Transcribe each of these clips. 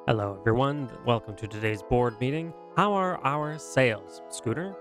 Hello, everyone. Welcome to today's board meeting. How are our sales, Scooter?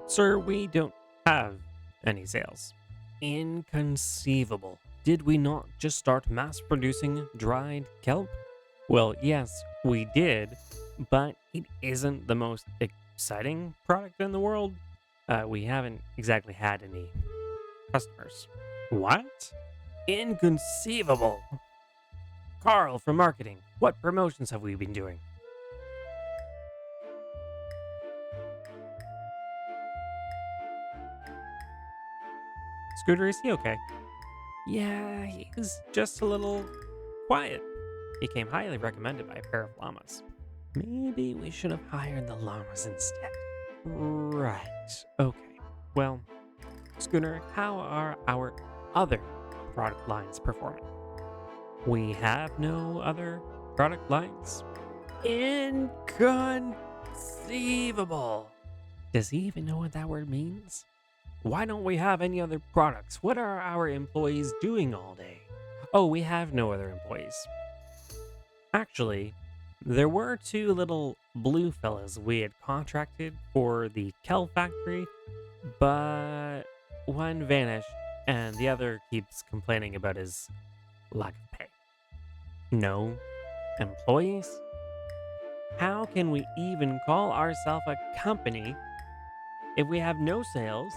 Sir, we don't have any sales. Inconceivable. Did we not just start mass producing dried kelp? Well, yes, we did, but it isn't the most exciting product in the world. We haven't exactly had any customers. What? Inconceivable. Carl from marketing, what promotions have we been doing? Scooter, is he okay? Yeah, he's just a little quiet. He came highly recommended by a pair of llamas. Maybe we should have hired the llamas instead. Right. Okay. Well, Schooner, how are our other product lines performing? We have no other product lines? Inconceivable. Does he even know what that word means? Why don't we have any other products? What are our employees doing all day? Oh, we have no other employees. Actually, there were two little blue fellas we had contracted for the Kel factory, but one vanished and the other keeps complaining about his lack of pay. No employees? How can we even call ourselves a company if we have no sales,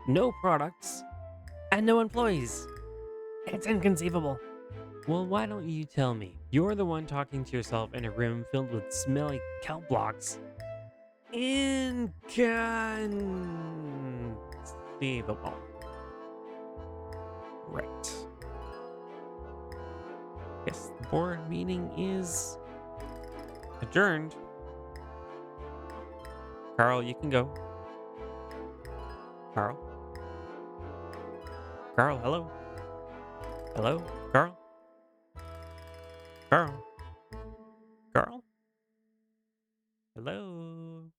no products, and no employees? It's inconceivable. Well, why don't you tell me? You're the one talking to yourself in a room filled with smelly kelp blocks. Inconceivable. Right. Guess the board meeting is adjourned. Carl, you can go. Carl? Carl, hello? Hello? Carl? Carl? Carl? Hello?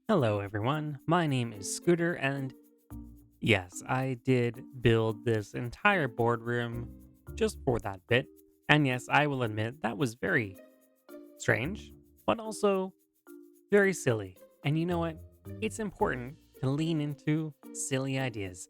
Hello, everyone. My name is Scooter, and yes, I did build this entire boardroom just for that bit. And yes, I will admit that was very strange, but also very silly. And you know what? It's important to lean into silly ideas.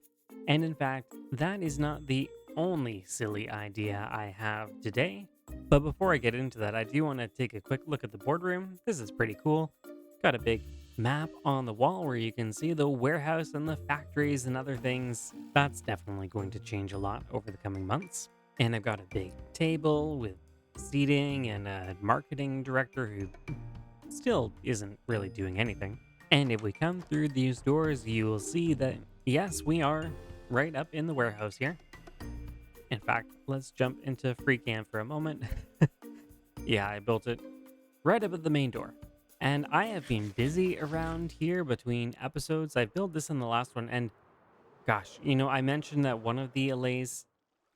And in fact, that is not the only silly idea I have today. But before I get into that, I do want to take a quick look at the boardroom. This is pretty cool. Got a big map on the wall where you can see the warehouse and the factories and other things. That's definitely going to change a lot over the coming months. And I've got a big table with seating and a marketing director who still isn't really doing anything. And if we come through these doors, you will see that, yes, we are right up in the warehouse here. In fact, let's jump into FreeCam for a moment. Yeah, I built it right up at the main door. And I have been busy around here between episodes. I built this in the last one, and gosh, I mentioned that one of the allays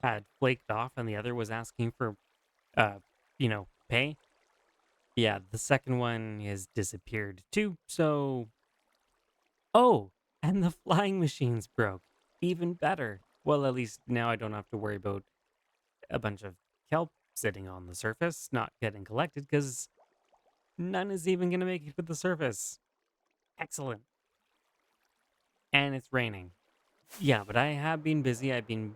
had flaked off and the other was asking for, pay. Yeah, the second one has disappeared too. So, oh, and the flying machines broke. Even better. Well, at least now I don't have to worry about a bunch of kelp sitting on the surface, not getting collected, because none is even going to make it to the surface. Excellent. And it's raining. Yeah, but I have been busy. I've been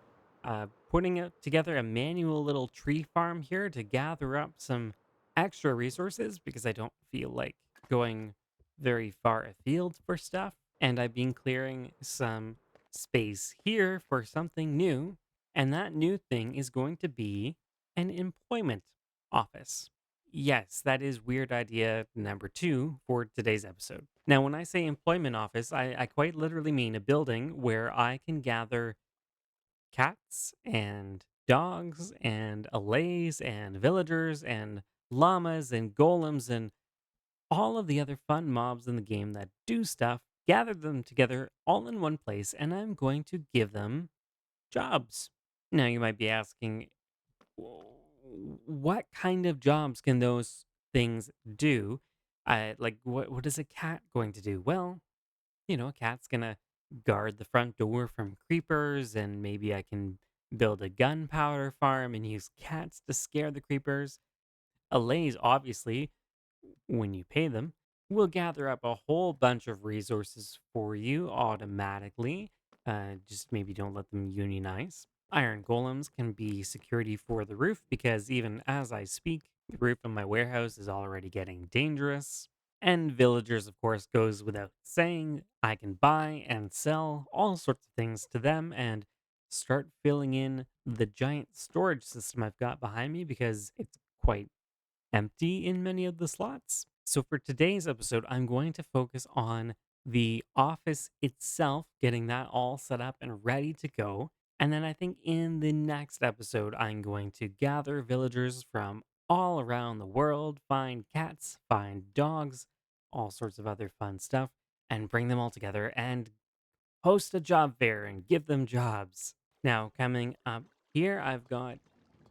together a manual little tree farm here to gather up some extra resources because I don't feel like going very far afield for stuff. And I've been clearing some space here for something new. And that new thing is going to be an employment office. Yes, that is weird idea number two for today's episode. Now, when I say employment office, I quite literally mean a building where I can gather cats and dogs and allays and villagers and llamas and golems and all of the other fun mobs in the game that do stuff, gather them together all in one place, and I'm going to give them jobs. Now, you might be asking, what kind of jobs can those things do? What is a cat going to do? Well, a cat's gonna guard the front door from creepers, and maybe I can build a gunpowder farm and use cats to scare the creepers. Allays, obviously, when you pay them, will gather up a whole bunch of resources for you automatically. Just maybe don't let them unionize. Iron golems can be security for the roof because even as I speak, the roof of my warehouse is already getting dangerous. And villagers, of course, goes without saying. I can buy and sell all sorts of things to them and start filling in the giant storage system I've got behind me because it's quite empty in many of the slots. So for today's episode, I'm going to focus on the office itself, getting that all set up and ready to go. And then I think in the next episode, I'm going to gather villagers from all around the world, find cats, find dogs, all sorts of other fun stuff, and bring them all together and host a job fair and give them jobs. Now, coming up here, I've got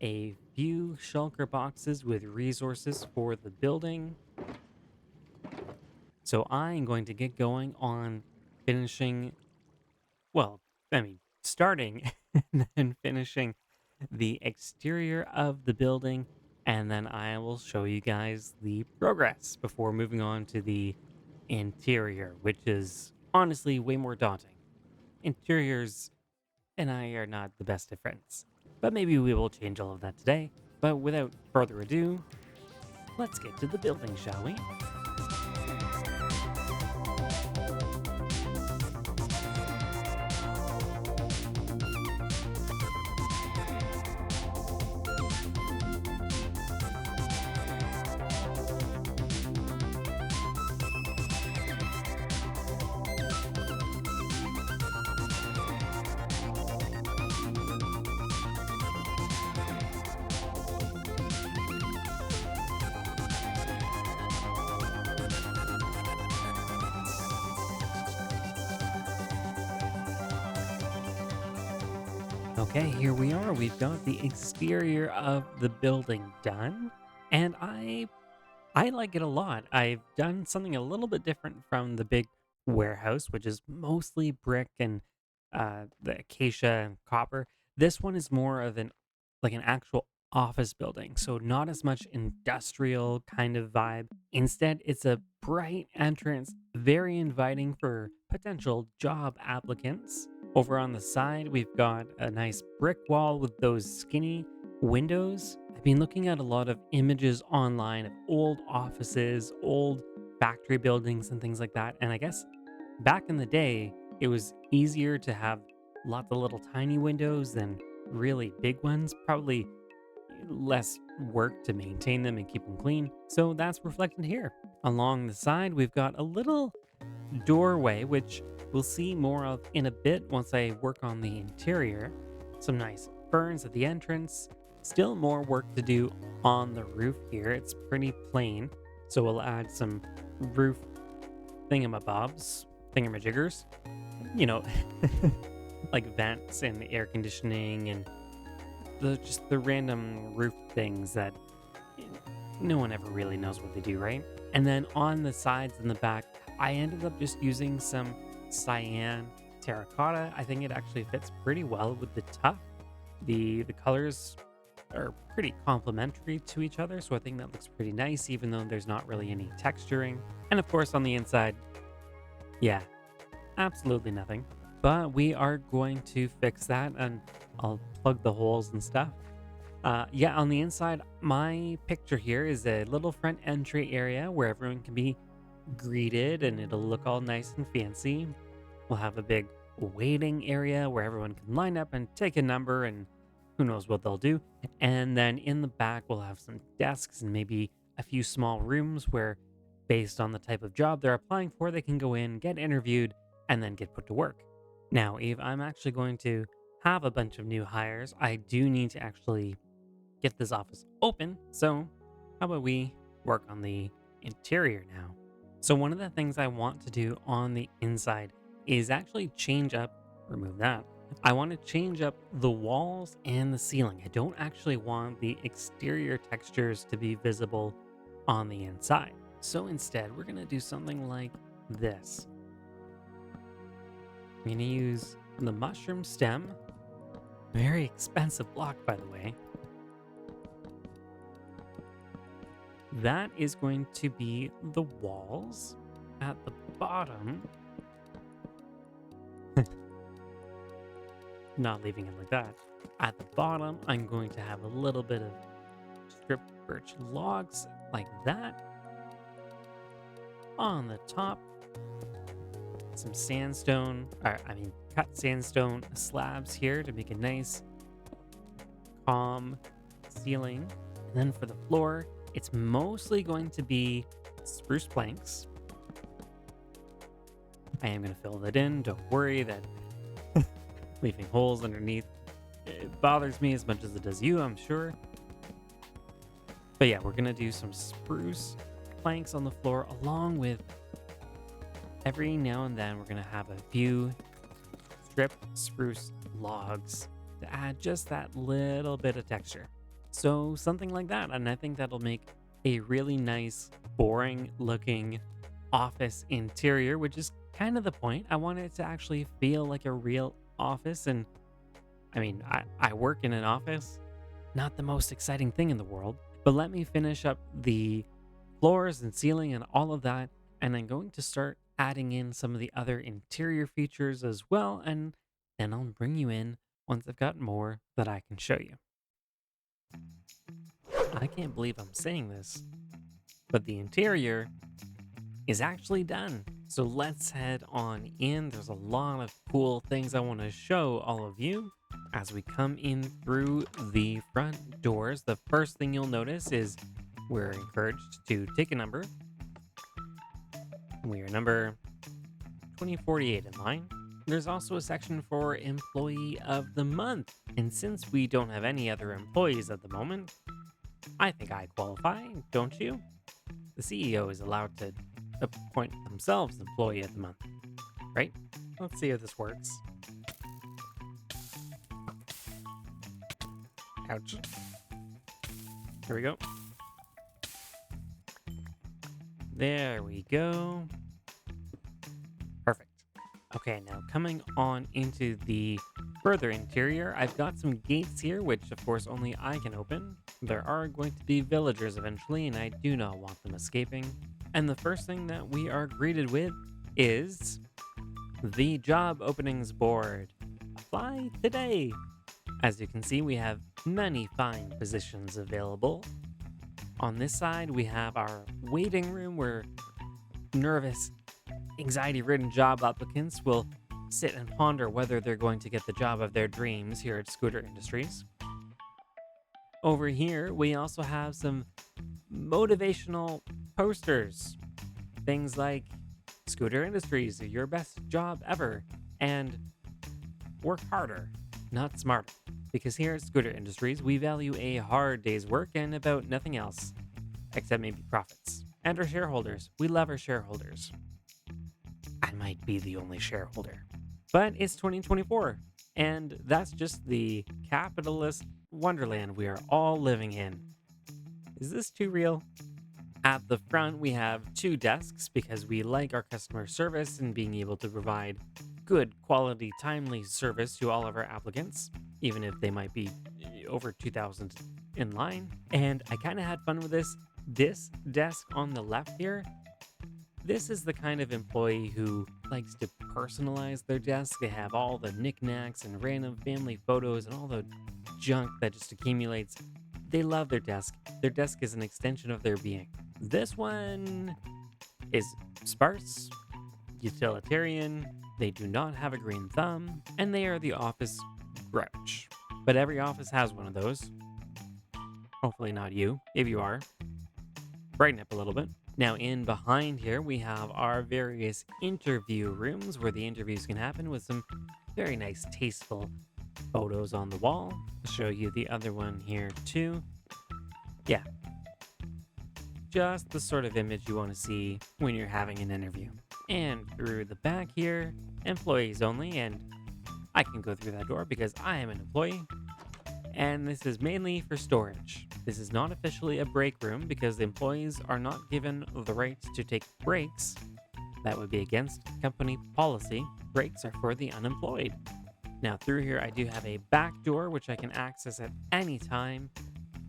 a few shulker boxes with resources for the building. So I'm going to get going on finishing, well, starting and then finishing the exterior of the building. And then I will show you guys the progress before moving on to the interior, which is honestly way more daunting. Interiors and I are not the best of friends. But maybe we will change all of that today. But without further ado, let's get to the building, shall we? Okay, here we are. We've got the exterior of the building done. And I like it a lot. I've done something a little bit different from the big warehouse, which is mostly brick and the acacia and copper. This one is more of an actual office building, so not as much industrial kind of vibe. Instead, it's a bright entrance, very inviting for potential job applicants. Over on the side, we've got a nice brick wall with those skinny windows. I've been looking at a lot of images online of old offices, old factory buildings, and things like that. And I guess back in the day, it was easier to have lots of little tiny windows than really big ones. Probably less work to maintain them and keep them clean. So that's reflected here. Along the side, we've got a little doorway, which we'll see more of in a bit once I work on the interior. Some nice ferns at the entrance. Still more work to do on the roof here. It's pretty plain, so we'll add some roof thingamabobs, thingamajiggers, you know, like vents and air conditioning and just the random roof things that no one ever really knows what they do, right? And then on the sides and the back, I ended up just using some cyan terracotta. I think it actually fits pretty well with the tuff. The colors are pretty complementary to each other, so I think that looks pretty nice, even though there's not really any texturing. And of course, on the inside, yeah, absolutely nothing. But we are going to fix that, and I'll plug the holes and stuff. Yeah, on the inside, my picture here is a little front entry area where everyone can be greeted and it'll look all nice and fancy. We'll have a big waiting area where everyone can line up and take a number and who knows what they'll do. And then in the back, we'll have some desks and maybe a few small rooms where, based on the type of job they're applying for, they can go in, get interviewed, and then get put to work. Now, if I'm actually going to have a bunch of new hires, I do need to actually get this office open. So, how about we work on the interior now? So, one of the things I want to do on the inside is actually change up, remove that. I want to change up the walls and the ceiling. I don't actually want the exterior textures to be visible on the inside. So, instead, we're going to do something like this. I'm going to use the mushroom stem. Very expensive block, by the way. That is going to be the walls. At the bottom, not leaving it like that. At the bottom, I'm going to have a little bit of stripped birch logs like that. On the top, some sandstone, cut sandstone slabs here to make a nice, calm ceiling. And then for the floor, it's mostly going to be spruce planks. I am going to fill that in. Don't worry that leaving holes underneath it bothers me as much as it does you, I'm sure. But yeah, we're going to do some spruce planks on the floor, along with every now and then we're going to have a few stripped spruce logs to add just that little bit of texture. So something like that. And I think that'll make a really nice, boring looking office interior, which is kind of the point. I want it to actually feel like a real office. And I work in an office, not the most exciting thing in the world, but let me finish up the floors and ceiling and all of that. And I'm going to start adding in some of the other interior features as well. And then I'll bring you in once I've got more that I can show you. I can't believe I'm saying this, but the interior is actually done. So let's head on in. There's a lot of cool things I want to show all of you as we come in through the front doors. The first thing you'll notice is we're encouraged to take a number. We are number 2048 in line. There's also a section for Employee of the Month. And since we don't have any other employees at the moment, I think I qualify, don't you? The CEO is allowed to appoint themselves Employee of the Month, right? Let's see how this works. Ouch. Here we go. There we go. Perfect. Okay, now coming on into the further interior, I've got some gates here, which of course only I can open. There are going to be villagers eventually, and I do not want them escaping. And the first thing that we are greeted with is the job openings board. Apply today. As you can see, we have many fine positions available. On this side, we have our waiting room where nervous, anxiety-ridden job applicants will sit and ponder whether they're going to get the job of their dreams here at Scooter Industries. Over here, we also have some motivational posters. Things like Scooter Industries, your best job ever, and work harder, not smarter. Because here at Scooter Industries, we value a hard day's work and about nothing else, except maybe profits. And our shareholders. We love our shareholders. I might be the only shareholder. But it's 2024, and that's just the capitalist wonderland we are all living in. Is this too real? At the front, we have 2 desks because we like our customer service and being able to provide good quality, timely service to all of our applicants, even if they might be over 2,000 in line. And I kind of had fun with this. This desk on the left here, this is the kind of employee who likes to personalize their desk. They have all the knickknacks and random family photos and all the junk that just accumulates. They love their desk. Their desk is an extension of their being. This one is sparse, utilitarian, they do not have a green thumb, and they are the office grouch. But every office has one of those. Hopefully not you. If you are, brighten up a little bit. Now in behind here, we have our various interview rooms where the interviews can happen with some very nice, tasteful photos on the wall. I'll show you the other one here too. Yeah. Just the sort of image you want to see when you're having an interview. And through the back here, employees only, and I can go through that door because I am an employee. And this is mainly for storage. This is not officially a break room because the employees are not given the right to take breaks. That would be against company policy. Breaks are for the unemployed. Now through here, I do have a back door which I can access at any time.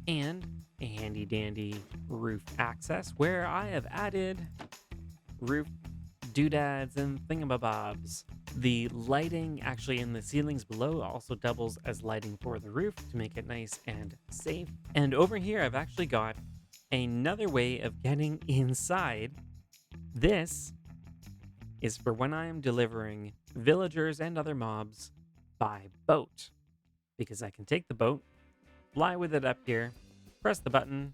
And a handy dandy roof access where I have added roof doodads and thingamabobs. The lighting actually in the ceilings below also doubles as lighting for the roof to make it nice and safe. And over here, I've actually got another way of getting inside. This is for when I am delivering villagers and other mobs by boat, because I can take the boat, fly with it up here, press the button,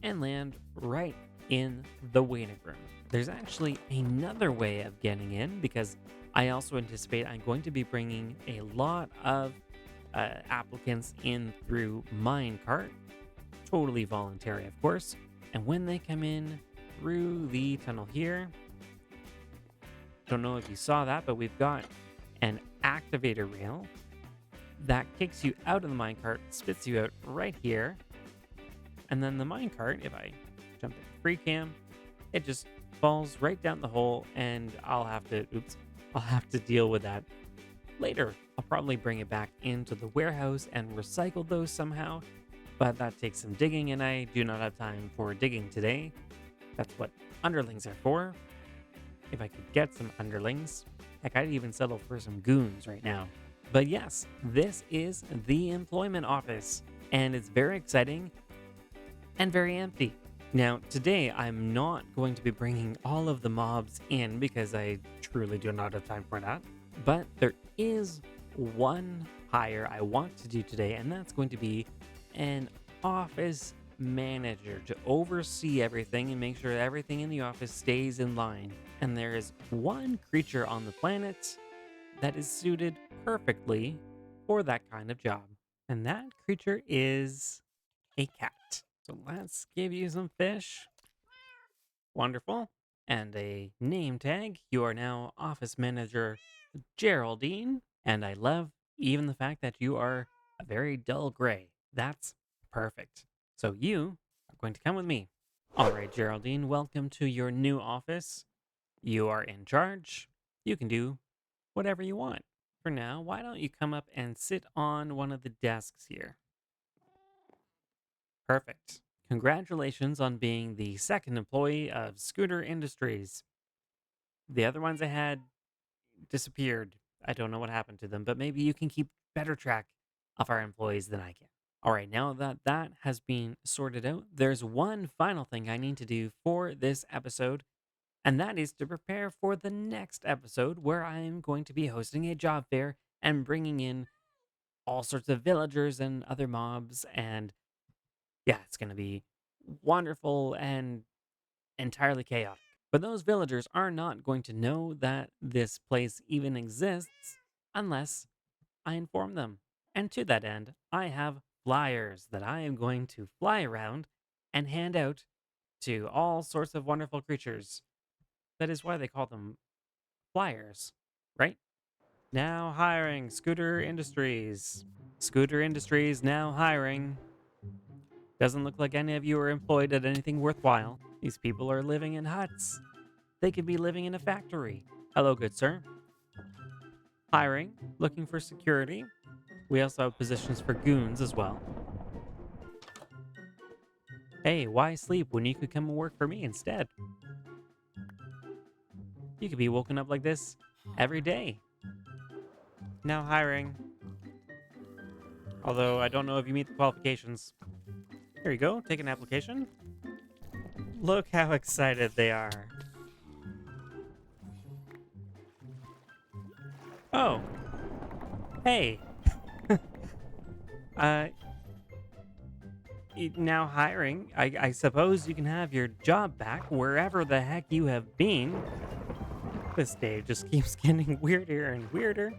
and land right in the waiting room. There's actually another way of getting in because I also anticipate I'm going to be bringing a lot of applicants in through minecart, totally voluntary, of course. And when they come in through the tunnel here, don't know if you saw that, but we've got an activator rail that kicks you out of the minecart, spits you out right here. And then the minecart, if I jump in free cam, it just falls right down the hole and I'll have to deal with that later. I'll probably bring it back into the warehouse and recycle those somehow, but that takes some digging and I do not have time for digging today. That's what underlings are for. If I could get some underlings, heck, I'd even settle for some goons right now. But yes, this is the employment office and it's very exciting and very empty. Now, today I'm not going to be bringing all of the mobs in because I truly do not have time for that. But there is one hire I want to do today, and that's going to be an office manager to oversee everything and make sure everything in the office stays in line. And there is one creature on the planet that is suited perfectly for that kind of job. And that creature is a cat. So let's give you some fish. Wonderful. And a name tag. You are now Office Manager Geraldine. And I love even the fact that you are a very dull gray. That's perfect. So you are going to come with me. All right, Geraldine, welcome to your new office. You are in charge. You can do whatever you want. For now, why don't you come up and sit on one of the desks here? Perfect. Congratulations on being the second employee of Scooter Industries. The other ones I had disappeared. I don't know what happened to them, but maybe you can keep better track of our employees than I can. All right, now that that has been sorted out, there's one final thing I need to do for this episode, and that is to prepare for the next episode where I am going to be hosting a job fair and bringing in all sorts of villagers and other mobs. And yeah, it's going to be wonderful and entirely chaotic. But those villagers are not going to know that this place even exists unless I inform them. And to that end, I have flyers that I am going to fly around and hand out to all sorts of wonderful creatures. That is why they call them flyers, right? Now hiring Scooter Industries. Scooter Industries now hiring. Doesn't look like any of you are employed at anything worthwhile. These people are living in huts. They could be living in a factory. Hello, good sir. Hiring, looking for security. We also have positions for goons as well. Hey, why sleep when you could come and work for me instead? You could be woken up like this every day. Now hiring. Although I don't know if you meet the qualifications. Here you go, take an application. Look how excited they are. Oh. Hey. Now hiring. I suppose you can have your job back wherever the heck you have been. This day just keeps getting weirder and weirder.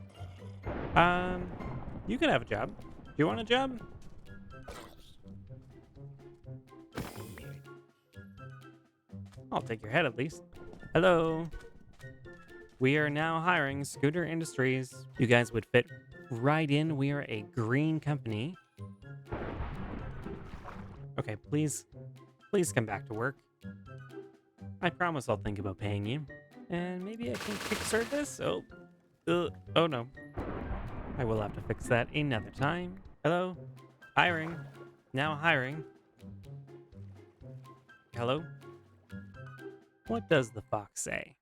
You can have a job. Do you want a job? I'll take your head at least. Hello. We are now hiring Scooter Industries. You guys would fit right in. We are a green company. Okay, please come back to work. I promise I'll think about paying you. And maybe I can kickstart this? Oh no. I will have to fix that another time. Hello? Hiring. Now hiring. Hello? What does the fox say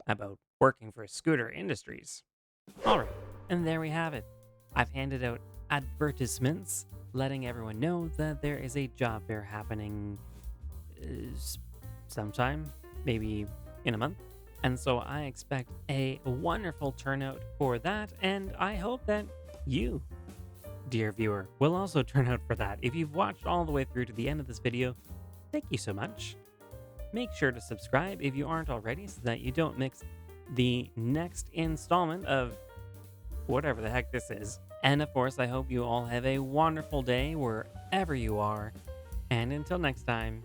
about working for Scooter Industries? All right, and there we have it. I've handed out advertisements letting everyone know that there is a job fair happening s- sometime, maybe in a month. And so I expect a wonderful turnout for that, and I hope that you, dear viewer, will also turn out for that. If you've watched all the way through to the end of this video, thank you so much. Make sure to subscribe if you aren't already so that you don't miss the next installment of whatever the heck this is. And of course, I hope you all have a wonderful day wherever you are. And until next time,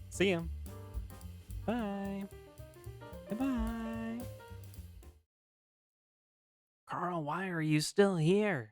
see ya. Bye. Bye bye. Carl, why are you still here?